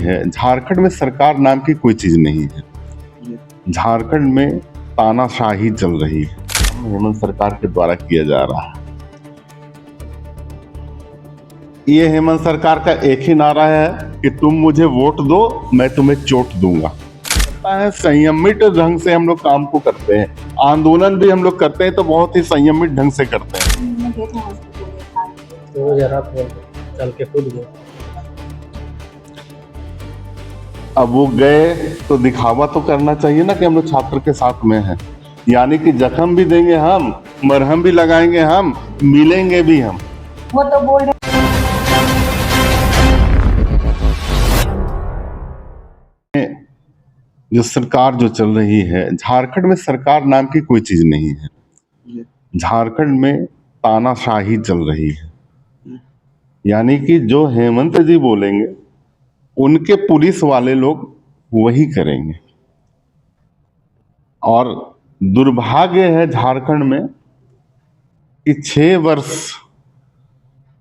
है, झारखंड में सरकार नाम की कोई चीज नहीं है। झारखंड में तानाशाही चल रही है, हेमंत सरकार के द्वारा किया जा रहा है। ये हेमंत सरकार का एक ही नारा है कि तुम मुझे वोट दो, मैं तुम्हें चोट दूंगा। है संयमित ढंग से हम लोग काम को करते हैं, आंदोलन भी हम लोग करते हैं तो बहुत ही संयमित ढंग से करते हैं। तो जरा चल के खुद गए। अब वो गए तो दिखावा तो करना चाहिए ना कि हम लोग छात्र के साथ में हैं, यानी कि जख्म भी देंगे हम, मरहम भी लगाएंगे हम, मिलेंगे भी हम। वो तो बोल रहे जो सरकार जो चल रही है, झारखंड में सरकार नाम की कोई चीज नहीं है। झारखंड में तानाशाही चल रही है, यानी कि जो हेमंत जी बोलेंगे उनके पुलिस वाले लोग वही करेंगे। और दुर्भाग्य है झारखंड में कि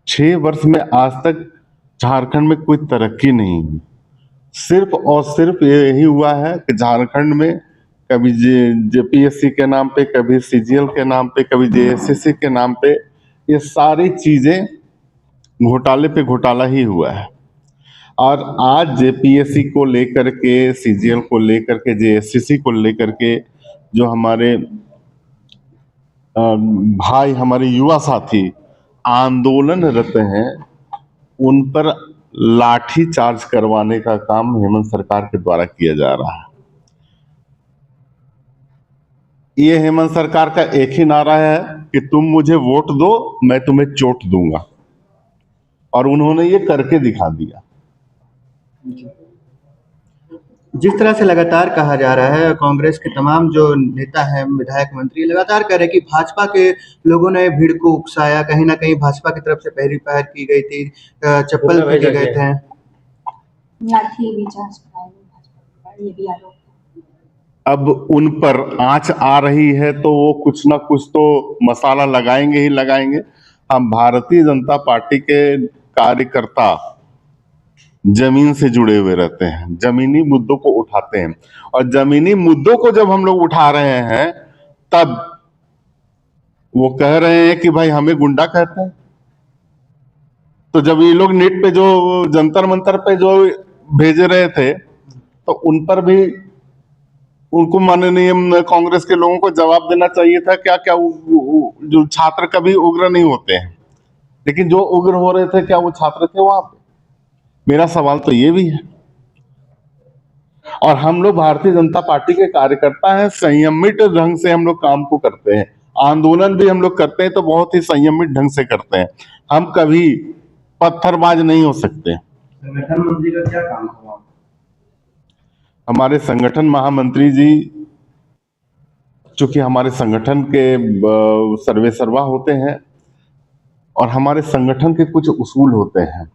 6 वर्ष में आज तक झारखंड में कोई तरक्की नहीं हुई। सिर्फ और सिर्फ यही हुआ है कि झारखंड में कभी जेपीएससी के नाम पे, कभी सीजीएल के नाम पे, कभी जेएसएससी के नाम पे, ये सारी चीजें घोटाले पे घोटाला ही हुआ है। और आज जेपीएससी को लेकर के, सीजीएल को लेकर के, जेएसएससी को लेकर के जो हमारे भाई, हमारे युवा साथी आंदोलनरत हैं, उन पर लाठी चार्ज करवाने का काम हेमंत सरकार के द्वारा किया जा रहा है। ये हेमंत सरकार का एक ही नारा है कि तुम मुझे वोट दो, मैं तुम्हें चोट दूंगा, और उन्होंने ये करके दिखा दिया। जिस तरह से लगातार कहा जा रहा है, कांग्रेस के तमाम जो नेता हैं, विधायक, मंत्री लगातार कह रहे हैं कि भाजपा के लोगों ने भीड़ को उकसाया, कहीं ना कहीं भाजपा की तरफ से पहली पहल की गई थी, चप्पल फेंके गए थे, लाठी भी चार्ज कराई भाजपा, ये भी आरोप है। अब उन पर आंच आ रही है तो वो कुछ ना कुछ तो मसाला लगाएंगे ही लगाएंगे। हम भारतीय जनता पार्टी के कार्यकर्ता जमीन से जुड़े हुए रहते हैं, जमीनी मुद्दों को उठाते हैं, और जमीनी मुद्दों को जब हम लोग उठा रहे हैं तब वो कह रहे हैं कि भाई हमें गुंडा कहते हैं। तो जब ये लोग नेट पे जो जंतर मंतर पे जो भेजे रहे थे, तो उन पर भी उनको माननीय कांग्रेस के लोगों को जवाब देना चाहिए था। क्या क्या जो छात्र कभी उग्र नहीं होते हैं, लेकिन जो उग्र हो रहे थे क्या वो छात्र थे वहां पे? मेरा सवाल तो ये भी है। और हम लोग भारतीय जनता पार्टी के कार्यकर्ता हैं, संयमित ढंग से हम लोग काम को करते हैं, आंदोलन भी हम लोग करते हैं तो बहुत ही संयमित ढंग से करते हैं। हम कभी पत्थरबाज नहीं हो सकते। संगठन मंत्री का क्या काम हुआ? हमारे संगठन महामंत्री जी चूंकि हमारे संगठन के सर्वे सर्वा होते हैं, और हमारे संगठन के कुछ उसूल होते हैं,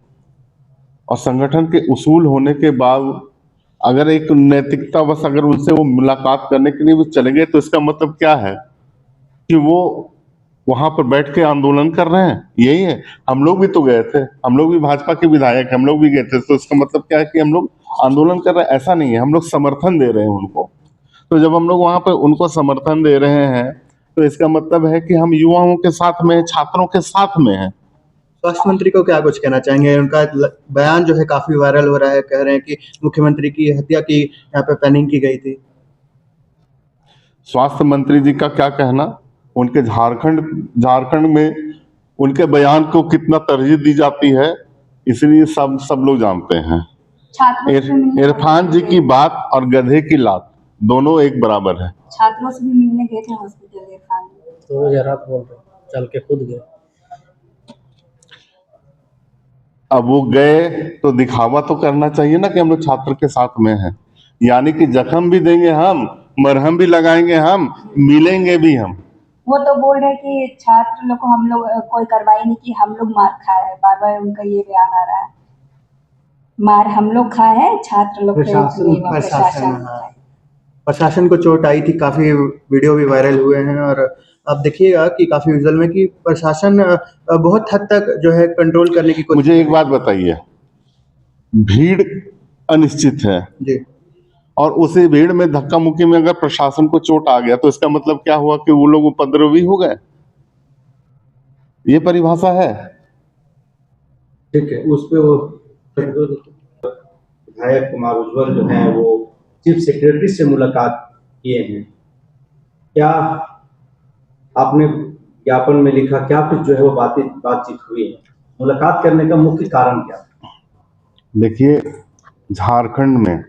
और संगठन के उसूल होने के बाद अगर एक नैतिकता बस अगर उनसे वो मुलाकात करने के लिए वो चले गए, तो इसका मतलब क्या है कि वो वहां पर बैठ के आंदोलन कर रहे हैं? यही है। हम लोग भी तो गए थे, हम लोग भी भाजपा के विधायक, हम लोग भी गए थे, तो इसका मतलब क्या है कि हम लोग आंदोलन कर रहे हैं? ऐसा नहीं है, हम लोग समर्थन दे रहे हैं उनको। तो जब हम लोग वहां पर उनको समर्थन दे रहे हैं तो इसका मतलब है कि हम युवाओं के साथ में, छात्रों के साथ में हैं। स्वास्थ्य मंत्री को क्या कुछ कहना चाहेंगे? उनका बयान जो है काफी वायरल हो रहा है, कह रहे हैं कि मुख्यमंत्री की हत्या की यहाँ पे प्लानिंग की गई थी। स्वास्थ्य मंत्री जी का क्या कहना, उनके झारखंड में उनके बयान को कितना तरजीह दी जाती है, इसलिए सब लोग जानते हैं। इरफान जी की बात और गधे की लात दोनों एक बराबर है। छात्रों से भी मिलने गए थे हॉस्पिटल इरफान। तो जरा बोल रहे चल के खुद गए। अब वो गए तो दिखावा तो करना चाहिए ना कि हम लोग छात्र के साथ में हैं, यानी कि जख्म भी देंगे हम, मरहम भी लगाएंगे हम, मिलेंगे भी हम। वो तो बोल रहे कि छात्र लोग को हम लोग कोई कार्रवाई नहीं की, हम लोग मार खाए हैं। बार बार उनका ये बयान आ रहा है, मार हम लोग खाए हैं, छात्र लोग प्रशासन को चोट आई थी, काफी वीडियो भी वायरल हुए हैं, और आप देखिएगा कि काफी विजुअल में कि प्रशासन बहुत हद तक जो है कंट्रोल करने की कोशिश। मुझे एक बात बताइए, भीड़ अनिश्चित है। जी। और उसी भीड़ में धक्का मुक्की में अगर प्रशासन को चोट आ गया तो इसका मतलब क्या हुआ कि वो लोग उपद्रवी हो गए? ये परिभाषा है। ठीक है, उस पे वो विधायक कुमार उज्ज्वल जो है वो चीफ सेक्रेटरी से मुलाकात किए हैं। क्या आपने ज्ञापन में लिखा, क्या कुछ जो है वो बातचीत हुई है? मुलाकात करने का मुख्य कारण क्या? देखिए, झारखंड में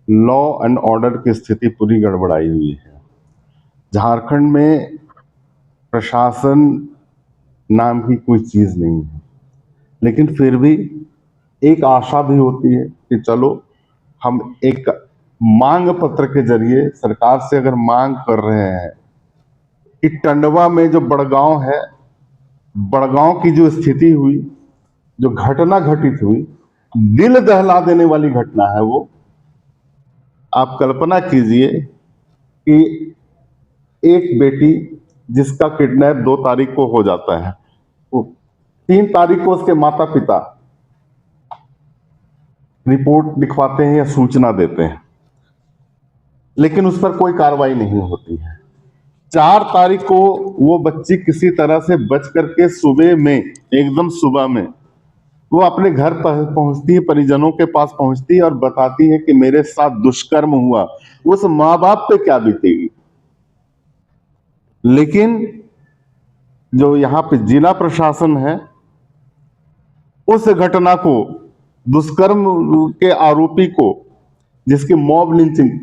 लॉ एंड ऑर्डर की स्थिति पूरी गड़बड़ाई हुई है। झारखंड में प्रशासन नाम की कोई चीज नहीं है, लेकिन फिर भी एक आशा भी होती है कि चलो हम एक मांग पत्र के जरिए सरकार से अगर मांग कर रहे हैं कि टंडवा में जो बड़गांव है, बड़गांव की जो स्थिति हुई, जो घटना घटित हुई, दिल दहला देने वाली घटना है वो। आप कल्पना कीजिए कि एक बेटी जिसका किडनैप 2 तारीख को हो जाता है, वो 3 तारीख को उसके माता पिता रिपोर्ट लिखवाते हैं या सूचना देते हैं, लेकिन उस पर कोई कार्रवाई नहीं होती है। 4 तारीख को वो बच्ची किसी तरह से बच करके सुबह में, एकदम सुबह में वो अपने घर पहुंचती है, परिजनों के पास पहुंचती है और बताती है कि मेरे साथ दुष्कर्म हुआ। उस माँ बाप पे क्या बीतेगी? लेकिन जो यहाँ पे जिला प्रशासन है, उस घटना को, दुष्कर्म के आरोपी को, जिसकी मॉब लिंचिंग,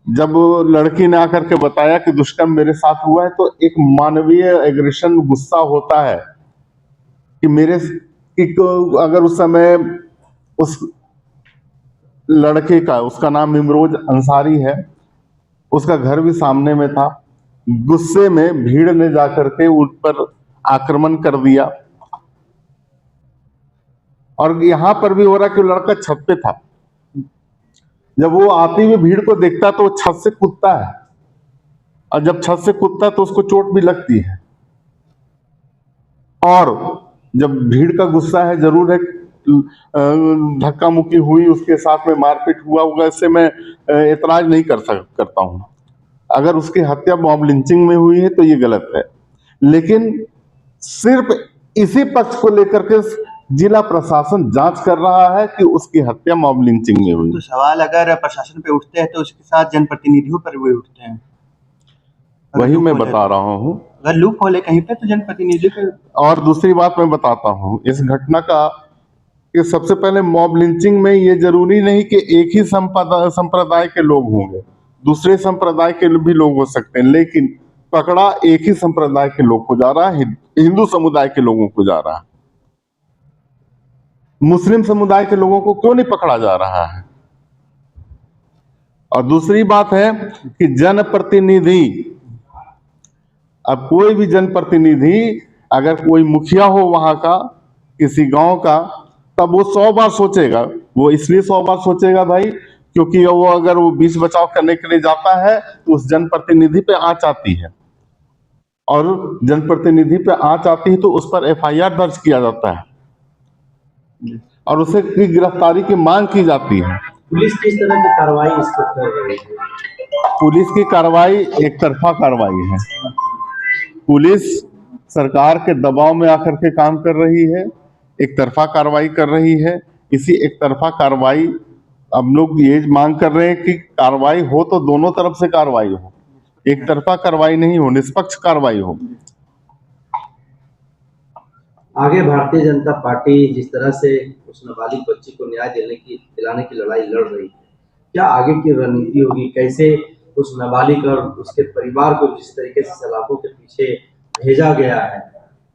जब लड़की ने आकर के बताया कि दुष्कर्म मेरे साथ हुआ है, तो एक मानवीय एग्रेशन, गुस्सा होता है कि मेरे अगर उस समय उस लड़के का, उसका नाम इमरोज अंसारी है, उसका घर भी सामने में था, गुस्से में भीड़ ने जाकर के उन पर आक्रमण कर दिया। और यहां पर भी हो रहा कि लड़का छत पे था, जब वो आती हुई भीड़ को देखता तो वो छत से कूदता है, और जब छत से कूदता तो उसको चोट भी लगती है। और जब भीड़ का गुस्सा है, जरूर है, धक्का मुक्की हुई, उसके साथ में मारपीट हुआ होगा, इससे मैं एतराज नहीं करता हूं। अगर उसकी हत्या मॉब लिंचिंग में हुई है तो ये गलत है, लेकिन सिर्फ इसी पक्ष को लेकर के जिला प्रशासन जांच कर रहा है कि उसकी हत्या मॉब लिंचिंग में हुई। तो सवाल अगर प्रशासन पे उठते हैं तो उसके साथ जनप्रतिनिधियों पर भी उठते हैं। वही मैं बता रहा हूं। अगर लूप होले कहीं पे तो जनप्रतिनिधि पे। और दूसरी बात मैं बताता हूं इस घटना का, कि सबसे पहले मॉब लिंचिंग में ये जरूरी नहीं कि एक ही संप्रदाय के लोग होंगे, दूसरे संप्रदाय के भी लोग हो सकते हैं, लेकिन पकड़ा एक ही संप्रदाय के लोग को जा रहा है, हिंदू समुदाय के लोगों को जा रहा है। मुस्लिम समुदाय के लोगों को क्यों नहीं पकड़ा जा रहा है? और दूसरी बात है कि जनप्रतिनिधि, अब कोई भी जनप्रतिनिधि, अगर कोई मुखिया हो वहां का, किसी गांव का, तब वो 100 बार सोचेगा। वो इसलिए 100 बार सोचेगा भाई, क्योंकि वो अगर वो बीच बचाव करने के लिए जाता है तो उस जनप्रतिनिधि पे आंच आती है, और जनप्रतिनिधि पे आंच आती है तो उस पर FIR दर्ज किया जाता है और उसे की गिरफ्तारी की मांग की जाती है। पुलिस किस तरह की कार्रवाई इस पर कर रही है? पुलिस की कार्रवाई एक तरफा कार्रवाई है। पुलिस सरकार के दबाव में आकर के काम कर रही है, एक तरफा कार्रवाई कर रही है। इसी एक तरफा कार्रवाई, हम लोग ये मांग कर रहे हैं कि कार्रवाई हो तो दोनों तरफ से कार्रवाई हो, एक तरफा कार्रवाई नहीं हो, निष्पक्ष कार्रवाई हो। आगे भारतीय जनता पार्टी जिस तरह से उस नाबालिग बच्ची को न्याय दिलाने की लड़ाई लड़ रही है, क्या आगे की रणनीति होगी? कैसे उस नाबालिग और उसके परिवार को जिस तरीके से सलाखों के पीछे भेजा गया है,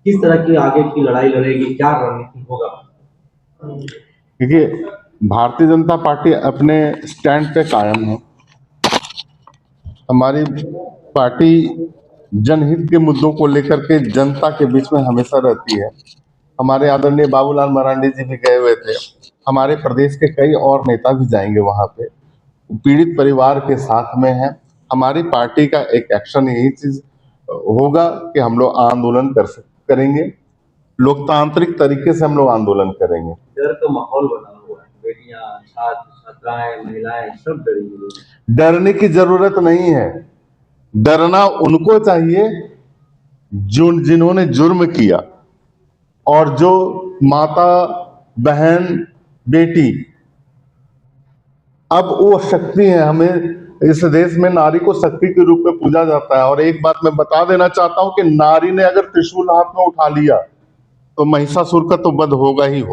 किस तरह की आगे की लड़ाई लड़ेगी? क्या रणनीति होगा? देखिए, भारतीय जनता पार्टी अपने स्टैंड पे कायम है। हमारी पार्टी जनहित के मुद्दों को लेकर के जनता के बीच में हमेशा रहती है। हमारे आदरणीय बाबूलाल मरांडी जी भी गए हुए थे, हमारे प्रदेश के कई और नेता भी जाएंगे वहां पे, पीड़ित परिवार के साथ में है। हमारी पार्टी का एक एक्शन यही चीज होगा कि हम लोग आंदोलन करेंगे, लोकतांत्रिक तरीके से हम लोग आंदोलन करेंगे। डर का माहौल बना हुआ है, बेटियां लड़कियां, छात्र छात्राएं, महिलाएं सब डरी हुई हैं। डरने की जरूरत नहीं है। डरना उनको चाहिए जिन्होंने जुर्म किया, और जो माता, बहन, बेटी, अब वो शक्ति है। हमें इस देश में नारी को शक्ति के रूप में पूजा जाता है। और एक बात मैं बता देना चाहता हूं कि नारी ने अगर त्रिशूल हाथ में उठा लिया तो महिषासुर का तो वध होगा ही होगा।